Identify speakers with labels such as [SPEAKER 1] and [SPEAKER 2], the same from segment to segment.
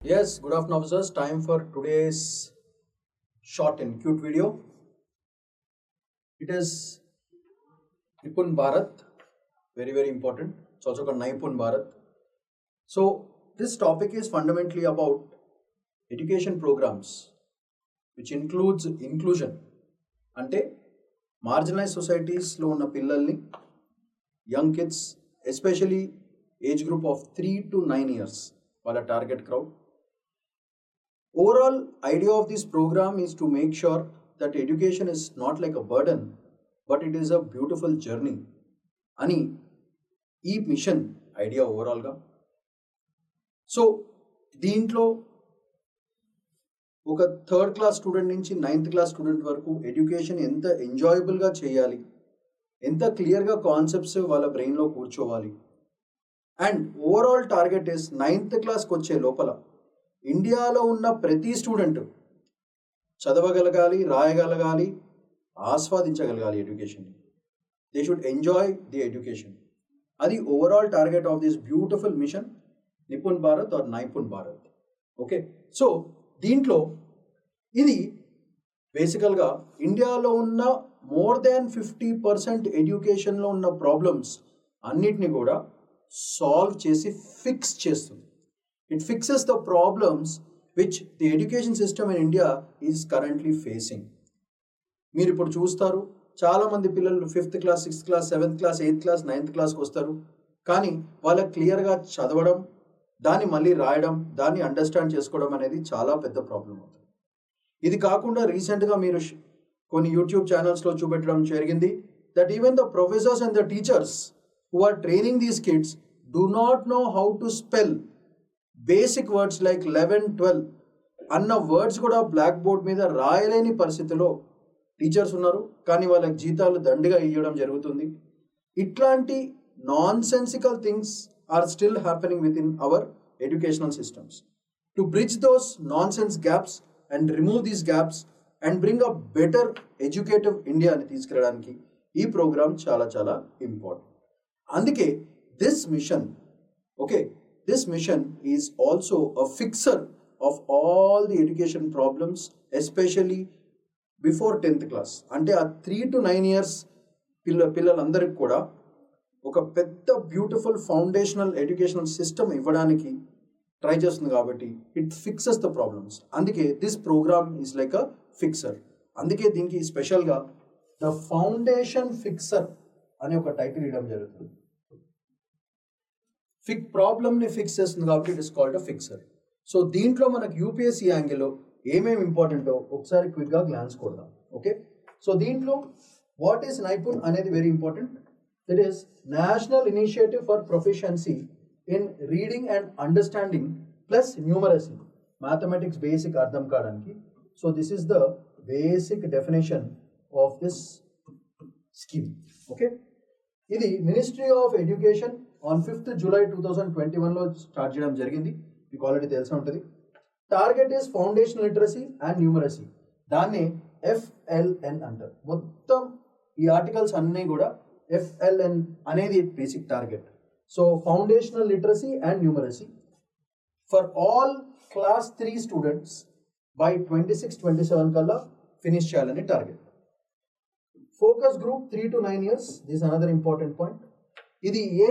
[SPEAKER 1] Yes, good afternoon, officers. Time for today's short and cute video. It is Nipun Bharat, very important. It's also called Naipun Bharat. So, this topic is fundamentally about education programs, which includes inclusion. అంటే marginalise సొసైటీస్లో ఉన్న పిల్లల్ని young kids especially age group of 3 to 9 years వాళ్ళ target crowd. Overall idea of this program is to make sure that education is not like a burden, but it is a beautiful journey. అని ఈ machine idea ఓవరాల్గా. So దీంట్లో ఒక third class student నుంచి 9th class student వరకు education ఎంత ఎంజాయబుల్గా చేయాలి, ఎంత క్లియర్గా కాన్సెప్ట్స్ వాళ్ళ బ్రెయిన్లో కూర్చోవాలి. And overall target is 9th క్లాస్కి వచ్చే లోపల ఇండియాలో ఉన్న ప్రతి స్టూడెంట్ చదవగలగాలి, రాయగలగాలి, ఆస్వాదించగలగాలి education. They should enjoy the education. అది overall target of this beautiful mission Nipun Bharat or Naipun Bharat. Okay, so దీంట్లో ఇది బేసికల్గా ఇండియాలో ఉన్న మోర్ దాన్ 50% ఎడ్యుకేషన్లో ఉన్న ప్రాబ్లమ్స్ అన్నిటిని కూడా సాల్వ్ చేసి ఫిక్స్ చేస్తుంది. It fixes the problems which the education system in India is currently facing. మీరు ఇప్పుడు చూస్తారు, చాలామంది పిల్లలు 5th class, 6th class, 7th class, 8th class, 9th క్లాస్కి వస్తారు. కానీ వాళ్ళకి క్లియర్గా చదవడం, దాన్ని మళ్ళీ రాయడం, దాన్ని అండర్స్టాండ్ చేసుకోవడం అనేది చాలా పెద్ద ప్రాబ్లం అవుతుంది. ఇది కాకుండా రీసెంట్గా మీరు కొన్ని యూట్యూబ్ ఛానల్స్లో చూపెట్టడం జరిగింది that even the professors and the teachers who are training these kids do not know how to spell basic words like 11, 12 అన్న వర్డ్స్ కూడా బ్లాక్ బోర్డ్ మీద రాయలేని పరిస్థితిలో టీచర్స్ ఉన్నారు. కానీ వాళ్ళకి జీతాలు దండిగా ఇవ్వడం జరుగుతుంది. ఇట్లాంటి nonsensical things are still happening with in our educational systems. To bridge those nonsense gaps and remove these gaps and bring a better educative ఇండియాని తీసుకెళ్ళడానికి ఈ ప్రోగ్రామ్ చాలా చాలా ఇంపార్టెంట్. అందుకే this mission, this mission is also a fixer of all the education problems, especially before 10th class. అంటే ఆ 3 to 9 years పిల్లలందరికీ కూడా ఒక పెద్ద బ్యూటిఫుల్ ఫౌండేషనల్ ఎడ్యుకేషనల్ సిస్టమ్ ఇవ్వడానికి ట్రై చేస్తుంది. కాబట్టి ఇట్ ఫిక్సెస్ ద ప్రాబ్లమ్స్. అందుకే this programme is like a fixer. అందుకే దీనికి స్పెషల్గా ద ఫౌండేషన్ ఫిక్సర్ అనే ఒక టైటిల్ ఇవ్వడం జరుగుతుంది. ప్రాబ్లమ్ని ఫిక్స్ చేస్తుంది కాబట్టి it is called a ఫిక్సర్. So దీంట్లో మనకు యూపీఎస్సీ యాంగిల్లో ఏమేమి ఇంపార్టెంటో ఒకసారి క్విక్గా గ్లాన్స్ కొడదాం. ఓకే, సో దీంట్లో వాట్ ఈస్ నైపుణ్ అనేది very important. It is national initiative for proficiency in reading and understanding plus numeracy, mathematics basic అర్థం కావడానికి. So this is the basic definition of this scheme. Okay, ఇది ministry of education on 5th July 2021లో start చేయడం జరిగింది. మీకు already తెలిసి ఉంటుంది. Target is foundation literacy and numeracy. దాన్ని FLN అంటారు. మొత్తం ఈ ఆర్టికల్స్ అన్నీ కూడా FLN అనేది basic target. So foundational literacy and numeracy for all class 3 students by 26-27 కల్లా ఫినిష్ చేయాలని target. Focus group 3 to 9 years. This another important point. ఇది ఏ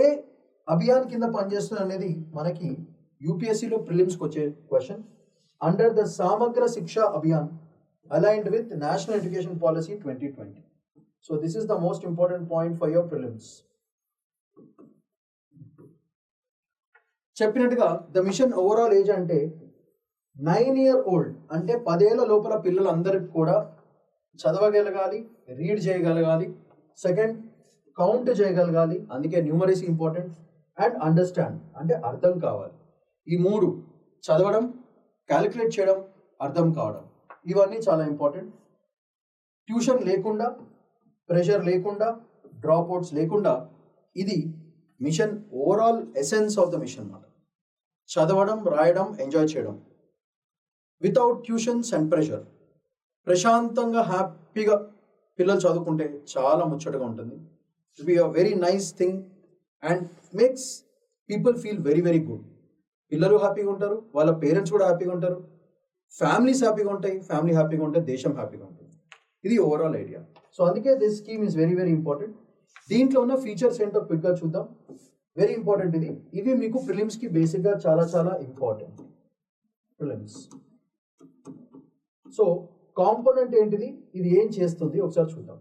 [SPEAKER 1] అభియాన్ కింద పనిచేస్తుంది అనేది మనకి యూపీఎస్సీలో ప్రిలిమ్స్కి వచ్చే క్వశ్చన్. అండర్ ద సమగ్ర శిక్ష Abhiyan aligned with national education policy 2020. So this is the most important point for your prelims. చెప్పినట్టుగా ద మిషన్ ఓవరాల్ ఏజ్ అంటే 9 year old అంటే 10 ఏళ్ల లోపల పిల్లలందరికీ కూడా చదవగలగాలి, రీడ్ చేయగలగాలి, సెకండ్ కౌంట్ చేయగలగాలి, అందుకే న్యూమరసీ ఇంపార్టెంట్, అండ్ అండర్స్టాండ్ అంటే అర్థం కావాలి. ఈ 3 చదవడం, క్యాలిక్యులేట్ చేయడం, అర్థం కావడం, ఇవన్నీ చాలా ఇంపార్టెంట్. ట్యూషన్ లేకుండా, ప్రెషర్ లేకుండా, డ్రాప్ అవుట్స్ లేకుండా ఇది mission overall essence of the mission అన్నమాట. చదవడం, రాయడం, ఎంజాయ్ చేయడం వితౌట్ ట్యూషన్స్ అండ్ ప్రెషర్. ప్రశాంతంగా హ్యాపీగా పిల్లలు చదువుకుంటే చాలా ముచ్చటగా ఉంటుంది. It be a very nice thing and makes people feel very good. పిల్లలు హ్యాపీగా ఉంటారు, వాళ్ళ పేరెంట్స్ కూడా హ్యాపీగా ఉంటారు, ఫ్యామిలీస్ హ్యాపీగా ఉంటాయి, ఫ్యామిలీ హ్యాపీగా ఉంటే దేశం హ్యాపీగా ఉంటుంది. ఇది ఓవరాల్ ఐడియా. సో అందుకే this scheme is very very important. దీంట్లో ఉన్న ఫీచర్స్ ఏంటో క్విక్గా చూద్దాం. వెరీ ఇంపార్టెంట్ ఇది. ఇవి మీకు ప్రిలిమ్స్కి బేసిక్గా చాలా చాలా ఇంపార్టెంట్. ప్రిలిమ్స్. సో కాంపోనెంట్ ఏంటిది, ఇది ఏం చేస్తుంది ఒకసారి చూద్దాం.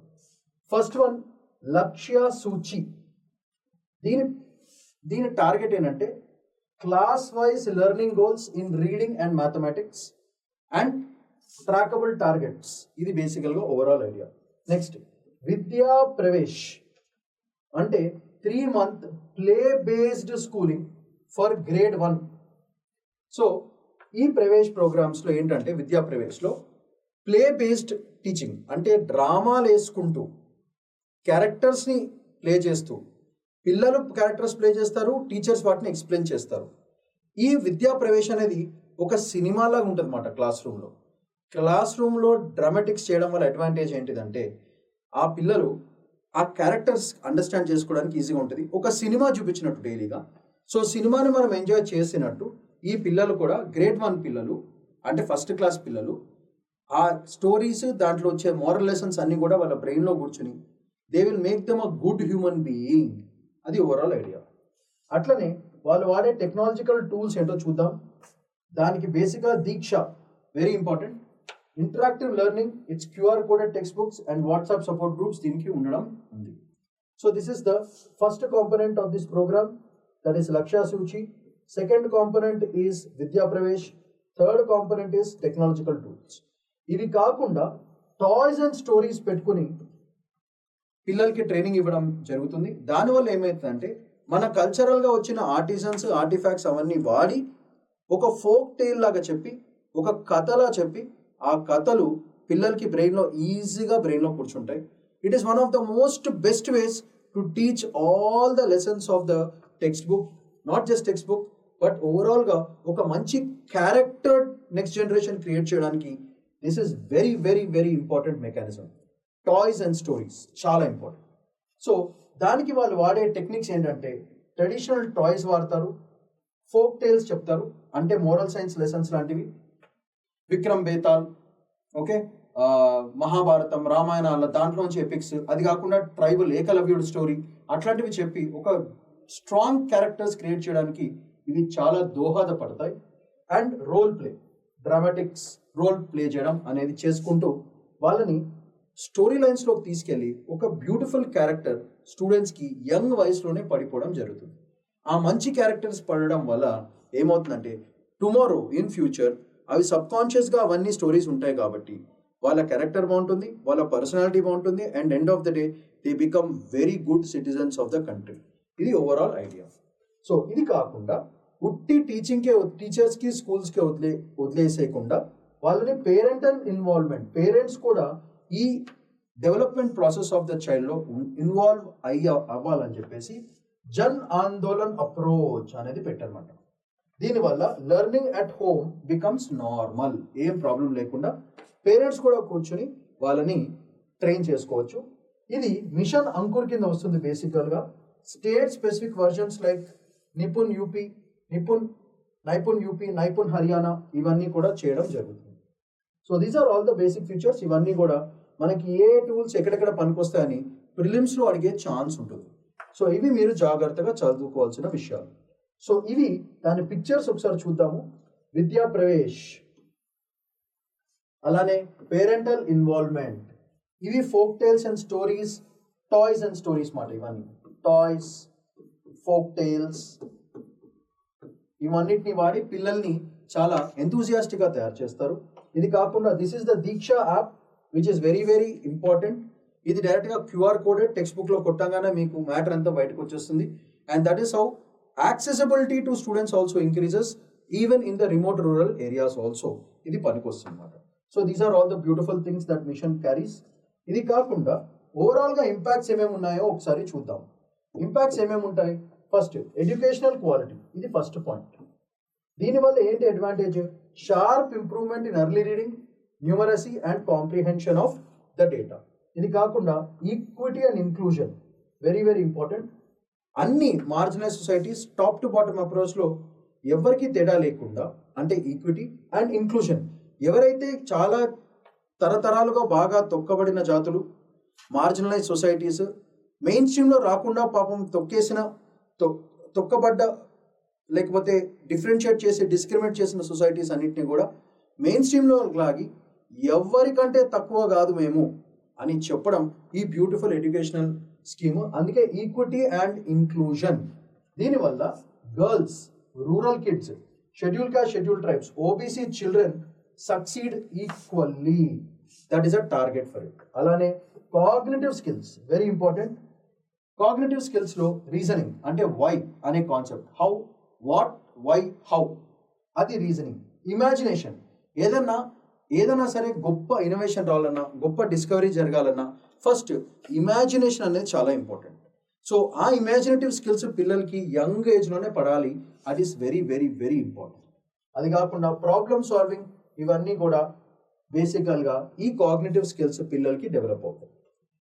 [SPEAKER 1] ఫస్ట్ వన్ లక్ష్య సూచి. దీని టార్గెట్ ఏంటంటే class wise learning goals in reading and mathematics and trackable targets. ఇది బేసికల్గా ఓవరాల్ ఐడియా. నెక్స్ట్ విద్యా ప్రవేశ్ అంటే 3 month play based schooling for grade 1. So ఈ ప్రవేశ్ ప్రోగ్రామ్స్లో ఏంటంటే విద్యా ప్రవేశ్లో ప్లే బేస్డ్ టీచింగ్ అంటే డ్రామాలు వేసుకుంటూ క్యారెక్టర్స్ని ప్లే చేస్తూ పిల్లలు క్యారెక్టర్స్ ప్లే చేస్తారు, టీచర్స్ వాటిని ఎక్స్ప్లెయిన్ చేస్తారు. ఈ విద్యా ప్రవేశ్ అనేది ఒక సినిమాలాగా ఉంటుంది అన్నమాట. క్లాస్ రూమ్లో డ్రామాటిక్స్ చేయడం వల్ల అడ్వాంటేజ్ ఏంటిదంటే ఆ పిల్లలు ఆ క్యారెక్టర్స్ అండర్స్టాండ్ చేసుకోవడానికి ఈజీగా ఉంటుంది. ఒక సినిమా చూపించినట్టు డైలీగా. సో సినిమాని మనం ఎంజాయ్ చేసినట్టు ఈ పిల్లలు కూడా గ్రేడ్ 1 పిల్లలు అంటే ఫస్ట్ క్లాస్ పిల్లలు ఆ స్టోరీస్ దాంట్లో వచ్చే మోరల్ లెసన్స్ అన్నీ కూడా వాళ్ళ బ్రెయిన్లో కూర్చుని they will make them a good human being. అది ఓవరాల్ ఐడియా. అట్లనే వాళ్ళు వాడే టెక్నాలజికల్ టూల్స్ ఏంటో చూద్దాం. దానికి బేసిక్గా Diksha very important. Interactive learning, it's QR coded text books and WhatsApp support groups దీనికి ఉండడం ఉంది. So this is the first component of this program, that is Lakshya Suchi. Second component is Vidya Pravesh. Third component is technological tools. ఇవి కాకుండా toys and stories పెట్టుకుని పిల్లలకి training ఇవ్వడం జరుగుతుంది. దానివల్ల ఏమవుతుందంటే మన కల్చరల్గా వచ్చిన ఆర్టిజన్స్ ఆర్టిఫాక్ట్స్ అవన్నీ వాడి ఒక ఫోక్ టేల్ లాగా చెప్పి ఒక కథలా చెప్పి ఆ కథలు పిల్లలకి బ్రెయిన్లో కూర్చుంటాయి. It is one of the most best ways to teach all the lessons of the text book, not just text book but ఓవరాల్గా ఒక మంచి క్యారెక్టర్ నెక్స్ట్ జనరేషన్ క్రియేట్ చేయడానికి this is very very very important mechanism. Toys and stories చాలా important. So దానికి వాళ్ళు వాడే techniques ఏంటంటే traditional toys వాడతారు, ఫోక్ టేల్స్ చెప్తారు అంటే మోరల్ సైన్స్ లెసన్స్ లాంటివి, విక్రమ్ బేతాల్, ఓకే, మహాభారతం, రామాయణాల దాంట్లోంచి ఎపిక్స్, అది కాకుండా ట్రైబల్ ఏకలవ్యుడు స్టోరీ అట్లాంటివి చెప్పి ఒక స్ట్రాంగ్ క్యారెక్టర్స్ క్రియేట్ చేయడానికి ఇవి చాలా దోహదపడతాయి. And role play, dramatics role play చేయడం అనేది చేసుకుంటూ వాళ్ళని స్టోరీ లైన్స్లోకి తీసుకెళ్ళి ఒక బ్యూటిఫుల్ క్యారెక్టర్ స్టూడెంట్స్కి యంగ్ వయసులోనే పడిపోవడం జరుగుతుంది. ఆ మంచి క్యారెక్టర్స్ పడడం వల్ల ఏమవుతుందంటే టుమారో ఇన్ ఫ్యూచర్ అవి సబ్కాన్షియస్గా అవన్నీ స్టోరీస్ ఉంటాయి కాబట్టి వాళ్ళ క్యారెక్టర్ బాగుంటుంది, వాళ్ళ పర్సనాలిటీ బాగుంటుంది and end of the day they become very good citizens of the country. ఇది ఓవరాల్ ఐడియా. సో ఇది కాకుండా ఉట్టి టీచర్స్కి స్కూల్స్కి వదిలేసేయకుండా వాళ్ళని పేరెంటల్ ఇన్వాల్వ్మెంట్, పేరెంట్స్ కూడా ఈ డెవలప్మెంట్ ప్రాసెస్ ఆఫ్ ద చైల్డ్లో ఇన్వాల్వ్ అవ్వాలని చెప్పేసి జన్ ఆందోళన్ అప్రోచ్ అనేది పెట్టారన్నమాట. దీనివల్ల learning at home becomes normal. ఏం ప్రాబ్లం లేకుండా పేరెంట్స్ కూడా కూర్చొని వాళ్ళని ట్రైన్ చేసుకోవచ్చు. ఇది మిషన్ అంకుర్ కింద వస్తుంది. బేసికల్గా state specific versions like Nipun UP, Naipun Haryana ఇవన్నీ కూడా చేయడం జరుగుతుంది. So these are all the basic features. ఇవన్నీ కూడా మనకి ఏ టూల్స్ ఎక్కడెక్కడ పనికొస్తాయని ప్రిలిమ్స్లో అడిగే ఛాన్స్ ఉంటుంది. సో ఇవి మీరు జాగ్రత్తగా చదువుకోవాల్సిన విషయాలు. సో ఇవి దాని పిక్చర్స్ ఒకసారి చూద్దాము. విద్యా ప్రవేశ్, అలానే పేరెంటల్ ఇన్వాల్వ్మెంట్, ఇవి folk tales and stories, toys and stories మాట. ఇవన్నీ టాయ్స్, ఫోక్ టేల్స్ ఇవన్నిటిని వాడి పిల్లల్ని చాలా ఎంతూజియాస్టిక్గా తయారు చేస్తారు. ఇది కాకుండా this is the Diksha app which is very very important. ఇది డైరెక్ట్గా క్యూఆర్ కోడెడ్ టెక్స్ట్ బుక్లో కొట్టగానే మీకు మ్యాటర్ అంతా బయటకు వచ్చేస్తుంది. And that is how accessibility to students also increases even in the remote rural areas also. ఇది పనికొస్తుంది అన్నమాట. So these are all the beautiful things that mission carries. ఇది కాకుండా ఓవరాల్గా ఇంపాక్ట్స్ ఏమేమి ఉన్నాయో ఒకసారి చూద్దాం. ఇంపాక్ట్స్ ఏమేమి ఉంటాయి? ఫస్ట్ ఎడ్యుకేషనల్ క్వాలిటీ, ఇది ఫస్ట్ పాయింట్. దీనివల్ల ఏంటి advantage? Sharp improvement in early reading, numeracy and comprehension of the data. ఇది కాకుండా equity and inclusion very very important. అన్ని marginalize societies top to bottom అప్రోచ్లో ఎవరికి తేడా లేకుండా, అంటే ఈక్విటీ అండ్ ఇంక్లూజన్. ఎవరైతే చాలా తరతరాలుగా బాగా తొక్కబడిన జాతులు, మార్జినలైజ్ సొసైటీస్, మెయిన్ స్ట్రీమ్లో రాకుండా పాపం తొక్కబడ్డ లేకపోతే డిఫరెన్షియేట్ చేసి డిస్క్రిమినేట్ చేసిన సొసైటీస్ అన్నింటినీ కూడా మెయిన్ స్ట్రీమ్లో లాగి ఎవరికంటే తక్కువ కాదు మేము అని చెప్పడం ఈ బ్యూటిఫుల్ ఎడ్యుకేషనల్ స్కీమ్. అందుకే ఈక్విటీ అండ్ ఇంక్లూజన్. దీనివల్ల girls, rural kids, schedule caste, schedule tribes, OBC children succeed equally. That is a target for it. అలానే cognitive skills very important. Cognitive స్కిల్స్లో రీజనింగ్ అంటే వై అనే concept, how, what, why, how, అది reasoning. Imagination, ఏదైనా సరే గొప్ప innovation రావాలన్నా, గొప్ప డిస్కవరీ జరగాలన్నా ఫస్ట్ ఇమాజినేషన్ అనేది చాలా ఇంపార్టెంట్. సో ఆ ఇమాజినేటివ్ స్కిల్స్ పిల్లలకి యంగ్ ఏజ్లోనే పడాలి. అది is very very very important. అది కాకుండా ప్రాబ్లమ్ సాల్వింగ్, ఇవన్నీ కూడా బేసికల్గా ఈ కాగ్నిటివ్ స్కిల్స్ పిల్లలకి డెవలప్ అవుతాయి.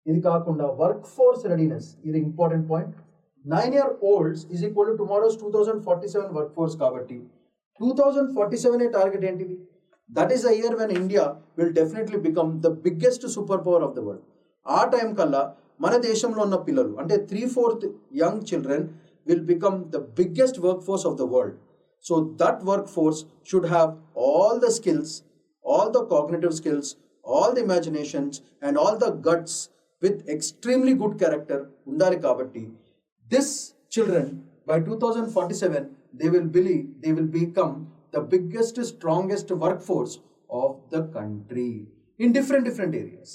[SPEAKER 1] ఇది కాకుండా వర్క్ ఫోర్స్ రెడీనెస్, ఇది important point. 9-year-olds is equal to tomorrow's 2047 work force. కాబట్టి 2047 టార్గెట్ ఏంటిది? That is a year when India will definitely become the biggest super power of the world. ఆ time కల్లా మన దేశంలో ఉన్న పిల్లలు అంటే 3/4 young children will become the biggest work force of the world. So that work force should have all the skills, all the cognitive skills, all the imaginations and all the guts with extremely good character undali. Kabatti this children by 2047 they will become the biggest, strongest workforce of the country in different areas.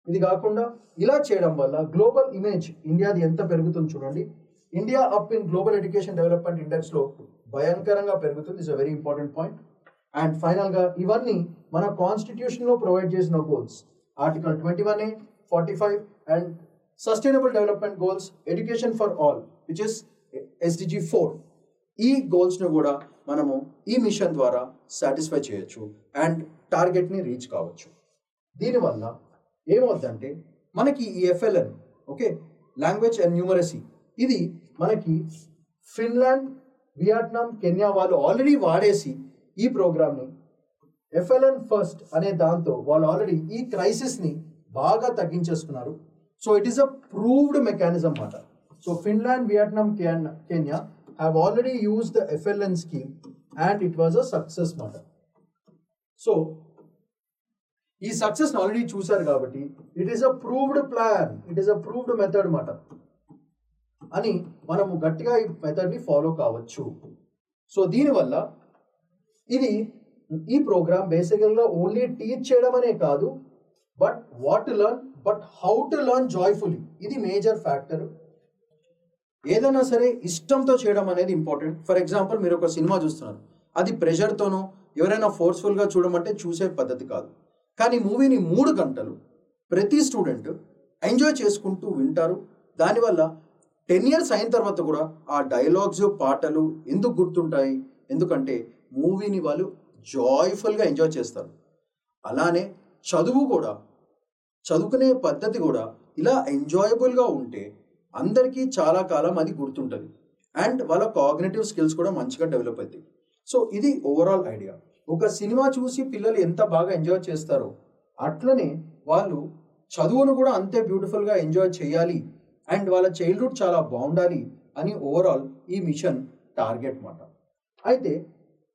[SPEAKER 1] ఇది కాకుండా ఇలా చేయడం వల్ల global image ఇండియాది ఎంత పెరుగుతుంది చూడండి. India up in global education development ఇండెక్స్లో భయంకరంగా పెరుగుతుంది. Is a very important point. And ఫైనల్గా ఇవన్నీ మన కాన్స్టిట్యూషన్లో ప్రొవైడ్ చేసిన goals, article 21A, 45 and sustainable development goals, education for all which is SDG 4. ఈ గోల్స్ను కూడా మనము ఈ మిషన్ ద్వారా సాటిస్ఫై చేయొచ్చు అండ్ టార్గెట్ని రీచ్ కావచ్చు. దీనివల్ల ఏమవుద్దంటే మనకి ఈ FLN, okay, language and numeracy, ఇది మనకి ఫిన్లాండ్, వియట్నాం, కెన్యా వాళ్ళు ఆల్రెడీ వాడేసి ఈ ప్రోగ్రామ్ని FLN ఫస్ట్ అనే దాంతో వాళ్ళు ఆల్రెడీ ఈ క్రైసిస్ని బాగా తగ్గించేస్తున్నారు. So it is a proved mechanism మాట. So Finland, Vietnam, Kenya have already used the FLN scheme and it was a success మాట. సో ఈ సక్సెస్ని ఆల్రెడీ చూశారు కాబట్టి it is a proved plan, it is a proved method మాట అని మనము గట్టిగా ఈ మెథడ్ని ఫాలో కావచ్చు. సో దీనివల్ల ఈ ప్రోగ్రామ్ బేసికల్గా ఓన్లీ టీచ్ చేయడం అనే కాదు, but what to learn, but how to learn joyfully, ఇది మేజర్ ఫ్యాక్టర్. ఏదైనా సరే ఇష్టంతో చేయడం అనేది ఇంపార్టెంట్. ఫర్ ఎగ్జాంపుల్ మీరు ఒక సినిమా చూస్తున్నారు, అది ప్రెషర్తోనో ఎవరైనా ఫోర్స్ఫుల్గా చూడమంటే చూసే పద్ధతి కాదు. కానీ మూవీని 3 గంటలు ప్రతి స్టూడెంట్ ఎంజాయ్ చేసుకుంటూ వింటారు. దానివల్ల 10 years అయిన తర్వాత కూడా ఆ డైలాగ్స్, పాటలు ఎందుకు గుర్తుంటాయి? ఎందుకంటే మూవీని వాళ్ళు జాయ్ఫుల్గా ఎంజాయ్ చేస్తారు. అలానే చదువుకునే పద్ధతి కూడా ఇలా ఎంజాయబుల్గా ఉంటే అందరికీ చాలా కాలం అది గుర్తుంటుంది అండ్ వాళ్ళ కాగ్నిటివ్ స్కిల్స్ కూడా మంచిగా డెవలప్ అవుతాయి. సో ఇది ఓవరాల్ ఐడియా. ఒక సినిమా చూసి పిల్లలు ఎంత బాగా ఎంజాయ్ చేస్తారో అట్లనే వాళ్ళు చదువును కూడా అంతే బ్యూటిఫుల్గా ఎంజాయ్ చేయాలి అండ్ వాళ్ళ చైల్డ్హుడ్ చాలా బాగుండాలి అని ఓవరాల్ ఈ మిషన్ టార్గెట్ మాట. అయితే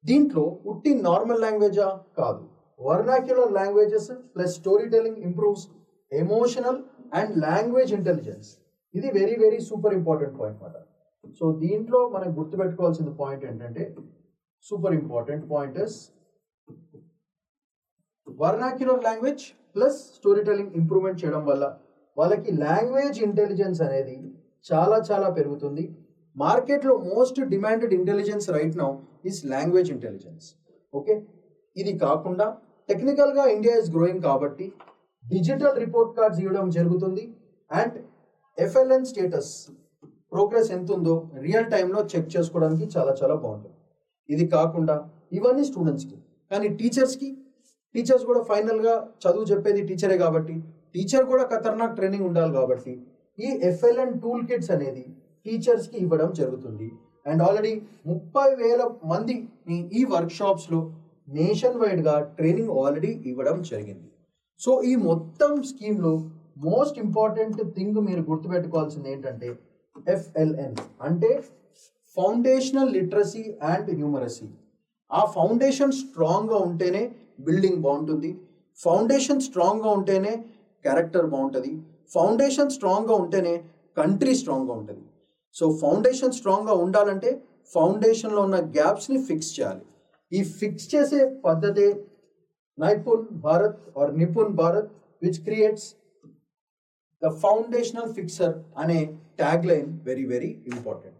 [SPEAKER 1] దీంట్లో ఉట్టి నార్మల్ లాంగ్వేజా కాదు, vernacular languages plus story telling improves emotional and language intelligence. ఇది very very super important point మాట. సో దీంట్లో మనం గుర్తుపెట్టుకోవాల్సిన పాయింట్ ఏంటంటే, super important point is vernacular language plus story telling improvement చేయడం వల్ల వాళ్ళకి లాంగ్వేజ్ ఇంటెలిజెన్స్ అనేది చాలా చాలా పెరుగుతుంది. మార్కెట్లో most demanded intelligence right now is language intelligence. Okay, ఇది కాకుండా టెక్నికల్గా ఇండియా ఇస్ గ్రోయింగ్ కాబట్టి డిజిటల్ రిపోర్ట్ కార్డ్స్ ఇవ్వడం జరుగుతుంది అండ్ FLN స్టేటస్ ప్రోగ్రెస్ ఎంత ఉందో రియల్ టైంలో చెక్ చేసుకోవడానికి చాలా చాలా బాగుంటుంది. ఇది కాకుండా ఇవన్నీ స్టూడెంట్స్కి, కానీ టీచర్స్ కూడా ఫైనల్గా చదువు చెప్పేది టీచరే కాబట్టి టీచర్ కూడా ఖతర్నాక్ ట్రైనింగ్ ఉండాలి. కాబట్టి ఈ FLN టూల్ కిట్స్ అనేది టీచర్స్కి ఇవ్వడం జరుగుతుంది అండ్ ఆల్రెడీ 30,000 మందిని ఈ వర్క్షాప్స్లో నేషన్ వైడ్గా ట్రైనింగ్ ఆల్రెడీ ఇవ్వడం జరిగింది. సో ఈ మొత్తం స్కీమ్లో మోస్ట్ ఇంపార్టెంట్ థింగ్ మీరు గుర్తుపెట్టుకోవాల్సింది ఏంటంటే FLN అంటే ఫౌండేషనల్ లిటరసీ అండ్ న్యూమరసీ. ఆ ఫౌండేషన్ స్ట్రాంగ్గా ఉంటేనే బిల్డింగ్ బాగుంటుంది, ఫౌండేషన్ స్ట్రాంగ్గా ఉంటేనే క్యారెక్టర్ బాగుంటుంది, ఫౌండేషన్ స్ట్రాంగ్గా ఉంటేనే కంట్రీ స్ట్రాంగ్గా ఉంటుంది. సో ఫౌండేషన్ స్ట్రాంగ్గా ఉండాలంటే ఫౌండేషన్లో ఉన్న గ్యాప్స్ని ఫిక్స్ చేయాలి. ఈ ఫిక్స్ చేసే పద్ధతే Naipun Bharat or Nipun Bharat which creates the foundational fixer అనే tag line very very important.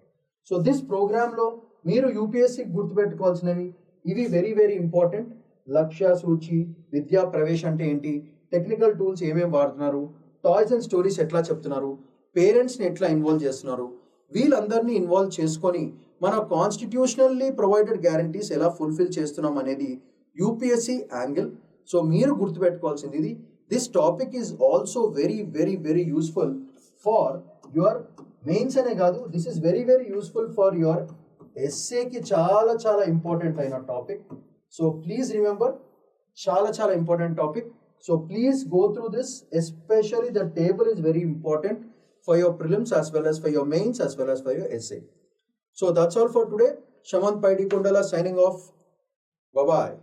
[SPEAKER 1] So this ప్రోగ్రామ్లో మీరు యూపీఎస్సీకి గుర్తుపెట్టుకోవాల్సినవి ఇవి వెరీ వెరీ ఇంపార్టెంట్. లక్ష్య సూచి, విద్యా ప్రవేశ్ అంటే ఏంటి, టెక్నికల్ టూల్స్ ఏమేమి వాడుతున్నారు, టాయ్స్ అండ్ స్టోరీస్ ఎట్లా చెప్తున్నారు, పేరెంట్స్ని ఎట్లా ఇన్వాల్వ్ చేస్తున్నారు, వీళ్ళందరినీ ఇన్వాల్వ్ చేసుకొని మన కాన్స్టిట్యూషనల్లీ ప్రొవైడెడ్ గ్యారంటీస్ ఎలా ఫుల్ఫిల్ చేస్తున్నాం అనేది యూపీఎస్సీ యాంగిల్. సో మీరు గుర్తుపెట్టుకోవాల్సింది ఇది. This topic is also very very very useful for your mains అనే కాదు, this is very very useful for your ఎస్ఏకి చాలా చాలా ఇంపార్టెంట్ అయిన టాపిక్. సో ప్లీజ్ రిమెంబర్, చాలా చాలా important topic. So please go through this, especially the table is very important for your prelims as well as for your mains as well as for your essay. So that's all for today. Shamant Paidikondala signing off. Bye bye.